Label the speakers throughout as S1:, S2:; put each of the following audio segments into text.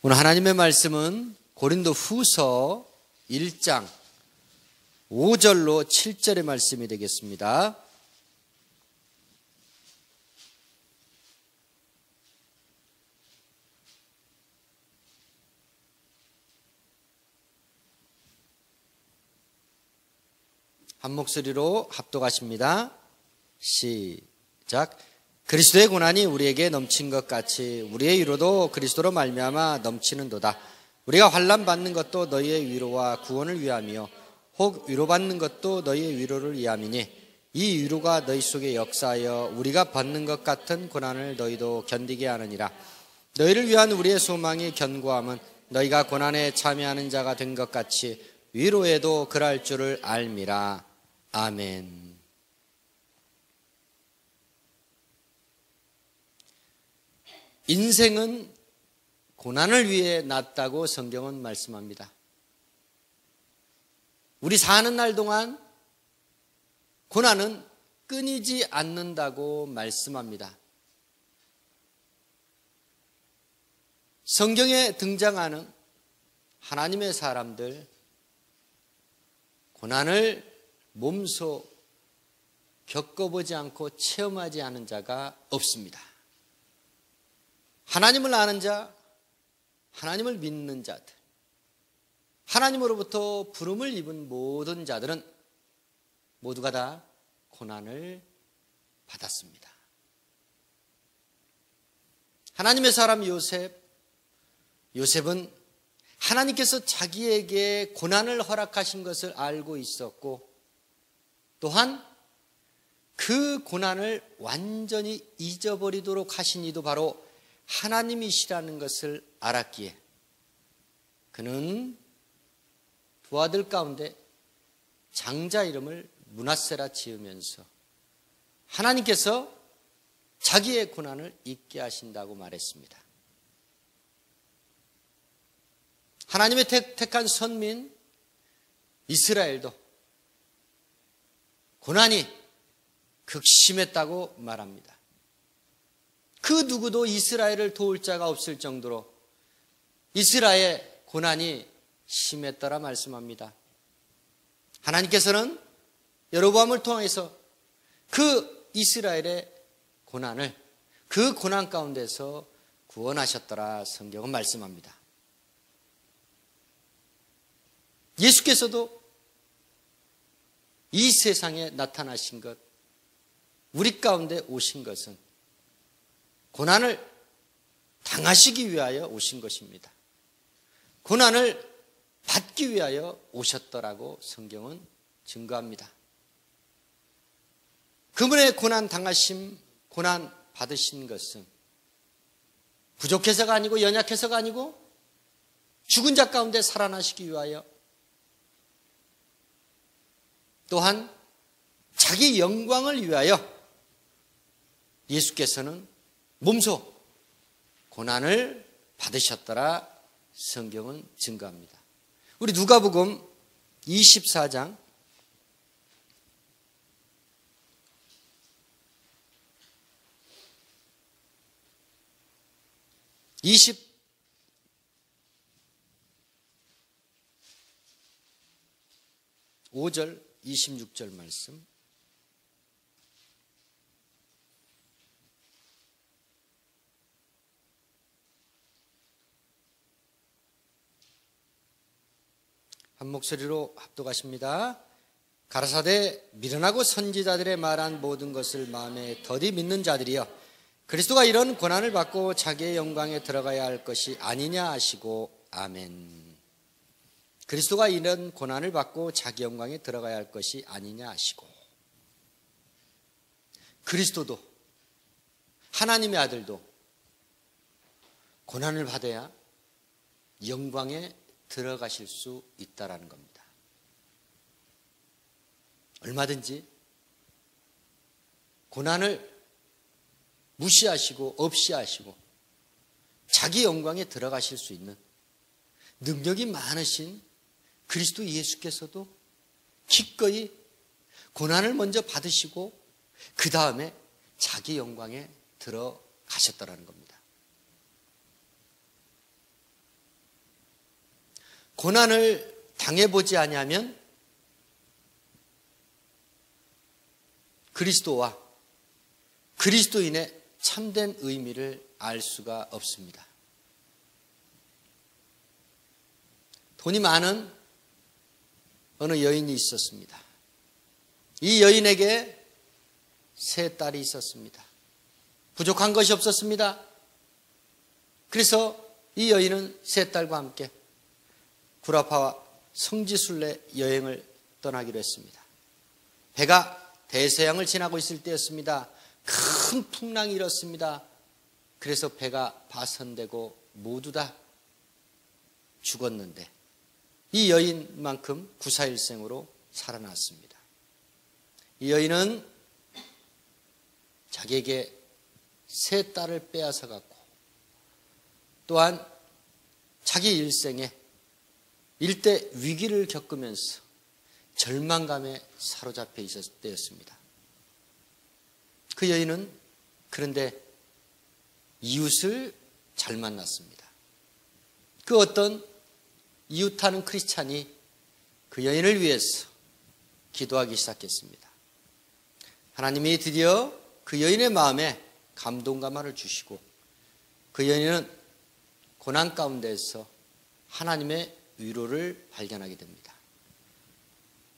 S1: 오늘 하나님의 말씀은 고린도 후서 1장 5절로 7절의 말씀이 되겠습니다. 한 목소리로 합독하십니다. 시작. 그리스도의 고난이 우리에게 넘친 것 같이 우리의 위로도 그리스도로 말미암아 넘치는도다. 우리가 환난 받는 것도 너희의 위로와 구원을 위함이요 혹 위로받는 것도 너희의 위로를 위함이니 이 위로가 너희 속에 역사하여 우리가 받는 것 같은 고난을 너희도 견디게 하느니라. 너희를 위한 우리의 소망이 견고함은 너희가 고난에 참여하는 자가 된 것 같이 위로에도 그럴 줄을 알미라. 아멘. 인생은 고난을 위해 났다고 성경은 말씀합니다. 우리 사는 날 동안 고난은 끊이지 않는다고 말씀합니다. 성경에 등장하는 하나님의 사람들, 고난을 몸소 겪어보지 않고 체험하지 않은 자가 없습니다. 하나님을 아는 자, 하나님을 믿는 자들, 하나님으로부터 부름을 입은 모든 자들은 모두가 다 고난을 받았습니다. 하나님의 사람 요셉은 하나님께서 자기에게 고난을 허락하신 것을 알고 있었고 또한 그 고난을 완전히 잊어버리도록 하신 이도 바로 하나님이시라는 것을 알았기에 그는 두 아들 가운데 장자 이름을 므낫세라 지으면서 하나님께서 자기의 고난을 잊게 하신다고 말했습니다. 하나님의 택한 선민 이스라엘도 고난이 극심했다고 말합니다. 그 누구도 이스라엘을 도울 자가 없을 정도로 이스라엘의 고난이 심했더라 말씀합니다. 하나님께서는 여로보암을 통해서 그 이스라엘의 고난을 그 고난 가운데서 구원하셨더라 성경은 말씀합니다. 예수께서도 이 세상에 나타나신 것, 우리 가운데 오신 것은 고난을 당하시기 위하여 오신 것입니다. 고난을 받기 위하여 오셨더라고 성경은 증거합니다. 그분의 고난 당하심, 고난 받으신 것은 부족해서가 아니고 연약해서가 아니고 죽은 자 가운데 살아나시기 위하여 또한 자기 영광을 위하여 예수께서는 몸소 고난을 받으셨더라 성경은 증거합니다. 우리 누가복음 24장 25절 26절 말씀. 한 목소리로 합독하십니다. 가라사대 미련하고 선지자들의 말한 모든 것을 마음에 더디 믿는 자들이여 그리스도가 이런 고난을 받고 자기의 영광에 들어가야 할 것이 아니냐 하시고 아멘. 그리스도가 이런 고난을 받고 자기 영광에 들어가야 할 것이 아니냐 하시고 그리스도도 하나님의 아들도 고난을 받아야 영광에 들어가실 수 있다라는 겁니다. 얼마든지 고난을 무시하시고 없이 하시고 자기 영광에 들어가실 수 있는 능력이 많으신 그리스도 예수께서도 기꺼이 고난을 먼저 받으시고 그 다음에 자기 영광에 들어가셨다라는 겁니다. 고난을 당해보지 아니하면 그리스도와 그리스도인의 참된 의미를 알 수가 없습니다. 돈이 많은 어느 여인이 있었습니다. 이 여인에게 세 딸이 있었습니다. 부족한 것이 없었습니다. 그래서 이 여인은 세 딸과 함께 구라파와 성지순례 여행을 떠나기로 했습니다. 배가 대서양을 지나고 있을 때였습니다. 큰 풍랑이 일었습니다. 그래서 배가 파손되고 모두 다 죽었는데 이 여인만큼 구사일생으로 살아났습니다. 이 여인은 자기에게 세 딸을 빼앗아 갖고 또한 자기 일생에 일대 위기를 겪으면서 절망감에 사로잡혀 있었을 때였습니다. 그 여인은 그런데 이웃을 잘 만났습니다. 그 어떤 이웃하는 크리스찬이 그 여인을 위해서 기도하기 시작했습니다. 하나님이 드디어 그 여인의 마음에 감동감화를 주시고 그 여인은 고난 가운데서 하나님의 위로를 발견하게 됩니다.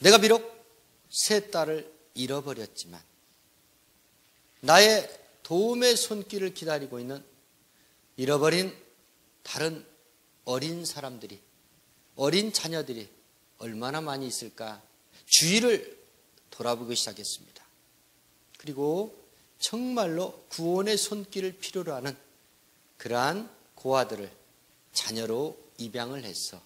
S1: 내가 비록 세 딸을 잃어버렸지만 나의 도움의 손길을 기다리고 있는 잃어버린 다른 어린 사람들이, 어린 자녀들이 얼마나 많이 있을까 주위를 돌아보기 시작했습니다. 그리고 정말로 구원의 손길을 필요로 하는 그러한 고아들을 자녀로 입양을 해서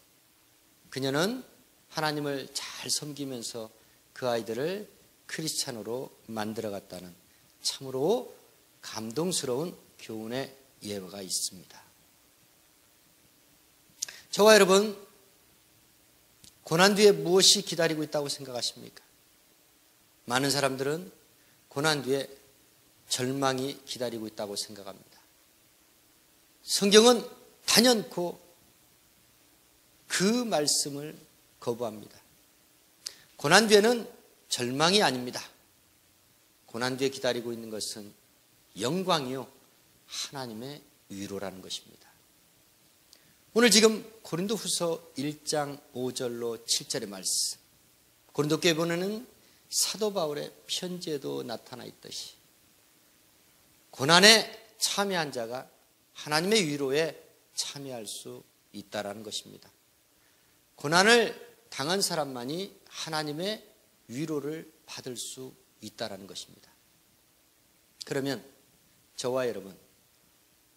S1: 그녀는 하나님을 잘 섬기면서 그 아이들을 크리스찬으로 만들어갔다는 참으로 감동스러운 교훈의 예화가 있습니다. 저와 여러분, 고난 뒤에 무엇이 기다리고 있다고 생각하십니까? 많은 사람들은 고난 뒤에 절망이 기다리고 있다고 생각합니다. 성경은 단연코 그 말씀을 거부합니다. 고난 뒤에는 절망이 아닙니다. 고난 뒤에 기다리고 있는 것은 영광이요 하나님의 위로라는 것입니다. 오늘 지금 고린도후서 1장 5절로 7절의 말씀, 고린도 교회 보내는 사도 바울의 편지에도 나타나 있듯이 고난에 참여한 자가 하나님의 위로에 참여할 수 있다라는 것입니다. 고난을 당한 사람만이 하나님의 위로를 받을 수 있다라는 것입니다. 그러면 저와 여러분,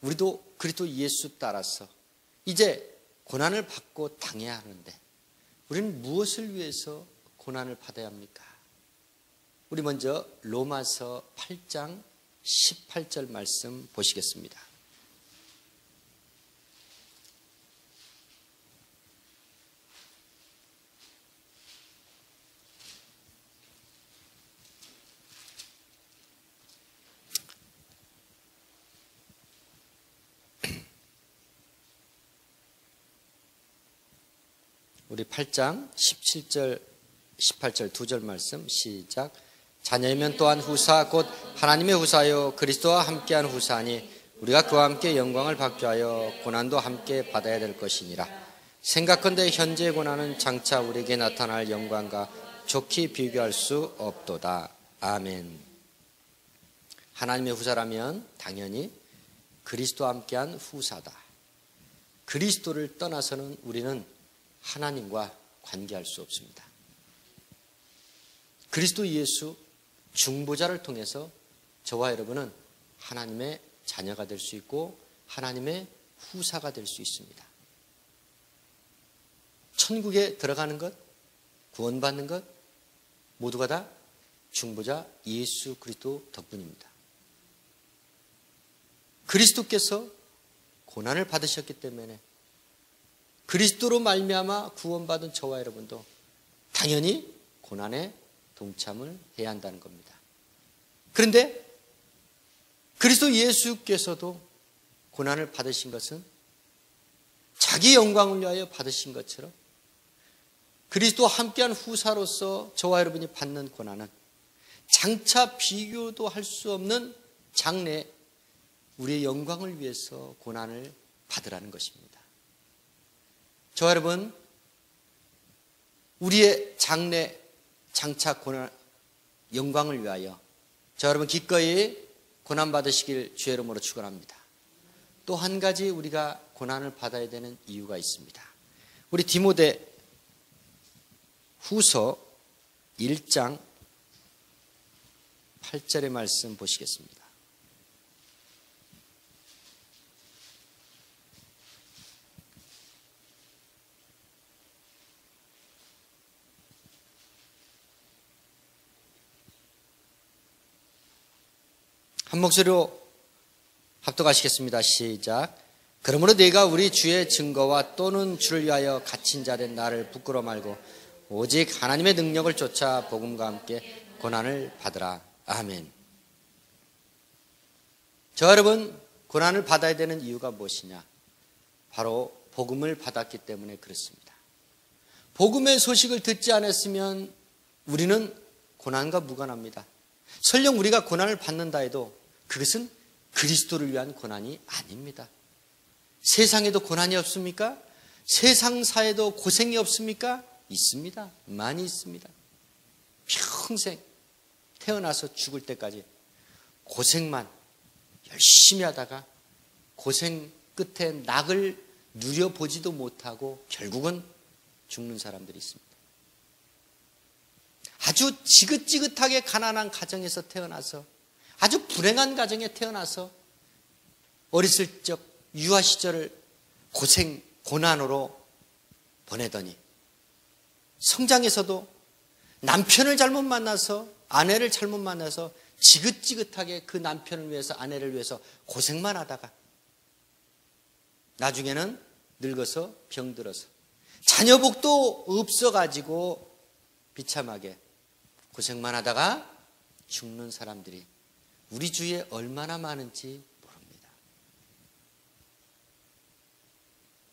S1: 우리도 그리스도 예수 따라서 이제 고난을 받고 당해야 하는데 우리는 무엇을 위해서 고난을 받아야 합니까? 우리 먼저 로마서 8장 18절 말씀 보시겠습니다. 우리 8장 17절, 18절 두 절 말씀 시작. 자녀이면 또한 후사 곧 하나님의 후사요 그리스도와 함께한 후사니 우리가 그와 함께 영광을 받게 하여 고난도 함께 받아야 될 것이니라. 생각컨대 현재의 고난은 장차 우리에게 나타날 영광과 좋게 비교할 수 없도다. 아멘. 하나님의 후사라면 당연히 그리스도와 함께한 후사다. 그리스도를 떠나서는 우리는 하나님과 관계할 수 없습니다. 그리스도 예수 중보자를 통해서 저와 여러분은 하나님의 자녀가 될 수 있고 하나님의 후사가 될 수 있습니다. 천국에 들어가는 것, 구원받는 것 모두가 다 중보자 예수 그리스도 덕분입니다. 그리스도께서 고난을 받으셨기 때문에 그리스도로 말미암아 구원받은 저와 여러분도 당연히 고난에 동참을 해야 한다는 겁니다. 그런데 그리스도 예수께서도 고난을 받으신 것은 자기 영광을 위하여 받으신 것처럼 그리스도와 함께한 후사로서 저와 여러분이 받는 고난은 장차 비교도 할 수 없는 장래 우리의 영광을 위해서 고난을 받으라는 것입니다. 저와 여러분, 우리의 장래 장차 고난 영광을 위하여 저와 여러분 기꺼이 고난 받으시길 주의 이름으로 축원합니다. 또 한 가지 우리가 고난을 받아야 되는 이유가 있습니다. 우리 디모데 후서 1장 8절의 말씀 보시겠습니다. 한 목소리로 합독하시겠습니다. 시작. 그러므로 네가 우리 주의 증거와 또는 주를 위하여 갇힌 자된 나를 부끄러워 말고 오직 하나님의 능력을 쫓아 복음과 함께 고난을 받으라. 아멘. 저 여러분, 고난을 받아야 되는 이유가 무엇이냐? 바로 복음을 받았기 때문에 그렇습니다. 복음의 소식을 듣지 않았으면 우리는 고난과 무관합니다. 설령 우리가 고난을 받는다 해도 그것은 그리스도를 위한 고난이 아닙니다. 세상에도 고난이 없습니까? 세상사에도 고생이 없습니까? 있습니다. 많이 있습니다. 평생 태어나서 죽을 때까지 고생만 열심히 하다가 고생 끝에 낙을 누려보지도 못하고 결국은 죽는 사람들이 있습니다. 아주 지긋지긋하게 가난한 가정에서 태어나서 아주 불행한 가정에 태어나서 어렸을 적 유아 시절을 고생, 고난으로 보내더니 성장에서도 남편을 잘못 만나서 아내를 잘못 만나서 지긋지긋하게 그 남편을 위해서 아내를 위해서 고생만 하다가 나중에는 늙어서 병들어서 자녀복도 없어가지고 비참하게 고생만 하다가 죽는 사람들이 우리 주위에 얼마나 많은지 모릅니다.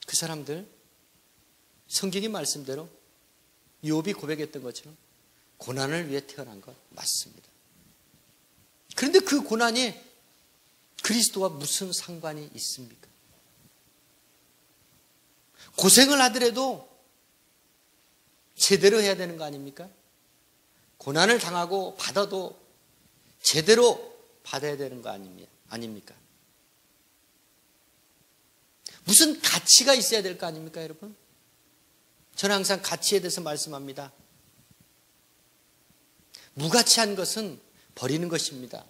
S1: 그 사람들 성경의 말씀대로 욥이 고백했던 것처럼 고난을 위해 태어난 것 맞습니다. 그런데 그 고난이 그리스도와 무슨 상관이 있습니까? 고생을 하더라도 제대로 해야 되는 거 아닙니까? 고난을 당하고 받아도 제대로 받아야 되는 거 아닙니까? 무슨 가치가 있어야 될 거 아닙니까, 여러분? 저는 항상 가치에 대해서 말씀합니다. 무가치한 것은 버리는 것입니다.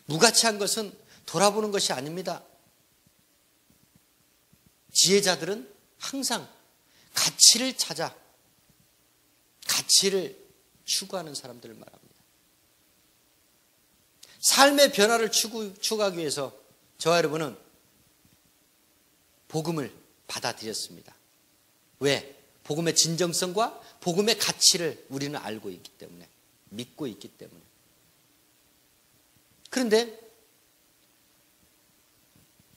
S1: 무가치한 것은 돌아보는 것이 아닙니다. 지혜자들은 항상 가치를 찾아 가치를 추구하는 사람들을 말합니다. 삶의 변화를 추구하기 위해서 저와 여러분은 복음을 받아들였습니다. 왜? 복음의 진정성과 복음의 가치를 우리는 알고 있기 때문에, 믿고 있기 때문에. 그런데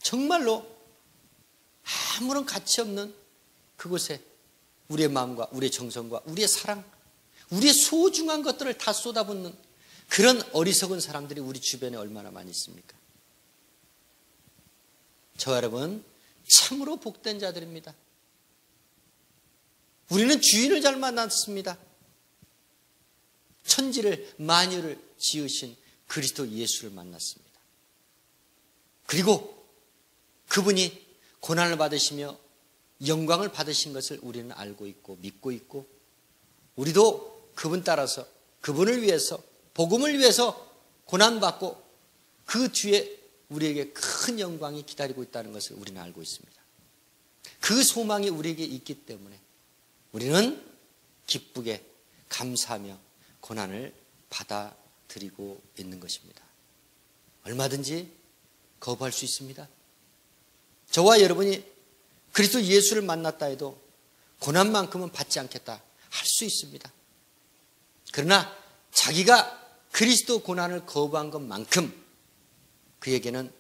S1: 정말로 아무런 가치 없는 그곳에 우리의 마음과 우리의 정성과 우리의 사랑, 우리의 소중한 것들을 다 쏟아붓는 그런 어리석은 사람들이 우리 주변에 얼마나 많이 있습니까? 저 여러분, 참으로 복된 자들입니다. 우리는 주인을 잘 만났습니다. 천지를, 만유를 지으신 그리스도 예수를 만났습니다. 그리고 그분이 고난을 받으시며 영광을 받으신 것을 우리는 알고 있고 믿고 있고, 우리도 그분 따라서 그분을 위해서, 복음을 위해서 고난받고 그 뒤에 우리에게 큰 영광이 기다리고 있다는 것을 우리는 알고 있습니다. 그 소망이 우리에게 있기 때문에 우리는 기쁘게 감사하며 고난을 받아들이고 있는 것입니다. 얼마든지 거부할 수 있습니다. 저와 여러분이 그리스도 예수를 만났다 해도 고난만큼은 받지 않겠다 할 수 있습니다. 그러나 자기가 그리스도 고난을 거부한 것만큼 그에게는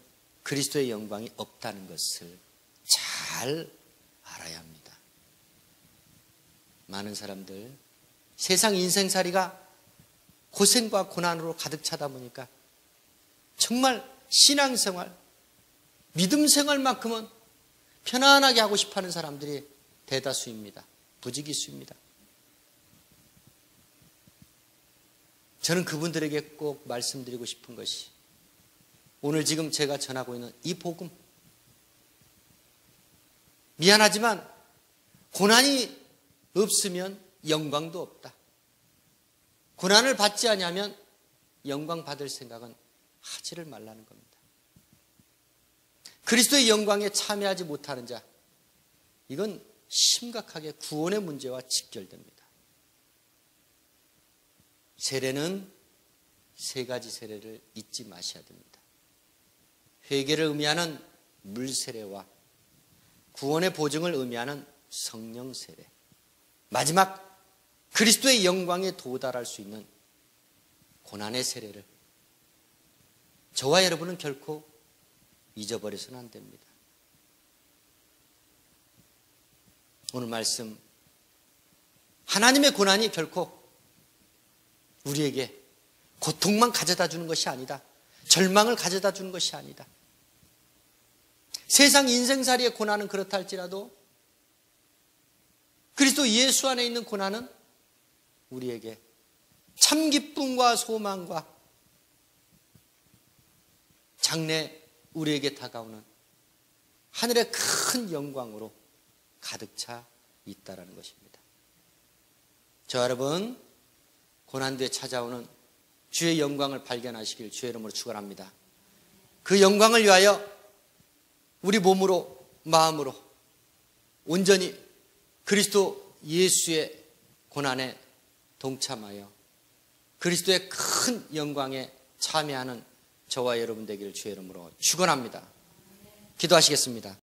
S1: 그리스도의 영광이 없다는 것을 잘 알아야 합니다. 많은 사람들 세상 인생살이가 고생과 고난으로 가득 차다 보니까 정말 신앙생활, 믿음생활만큼은 편안하게 하고 싶어하는 사람들이 대다수입니다. 부지기수입니다. 저는 그분들에게 꼭 말씀드리고 싶은 것이 오늘 지금 제가 전하고 있는 이 복음, 미안하지만 고난이 없으면 영광도 없다. 고난을 받지 않으면 영광 받을 생각은 하지를 말라는 겁니다. 그리스도의 영광에 참여하지 못하는 자, 이건 심각하게 구원의 문제와 직결됩니다. 세례는 세 가지 세례를 잊지 마셔야 됩니다. 회개를 의미하는 물세례와 구원의 보증을 의미하는 성령 세례, 마지막 그리스도의 영광에 도달할 수 있는 고난의 세례를 저와 여러분은 결코 잊어버려서는 안 됩니다. 오늘 말씀, 하나님의 고난이 결코 우리에게 고통만 가져다 주는 것이 아니다. 절망을 가져다 주는 것이 아니다. 세상 인생살이의 고난은 그렇다 할지라도 그리스도 예수 안에 있는 고난은 우리에게 참 기쁨과 소망과 장래 우리에게 다가오는 하늘의 큰 영광으로 가득 차 있다라는 것입니다. 저 여러분, 고난 뒤에 찾아오는 주의 영광을 발견하시길 주의 이름으로 축원합니다. 그 영광을 위하여 우리 몸으로, 마음으로 온전히 그리스도 예수의 고난에 동참하여 그리스도의 큰 영광에 참여하는 저와 여러분 되기를 주의 이름으로 축원합니다. 기도하시겠습니다.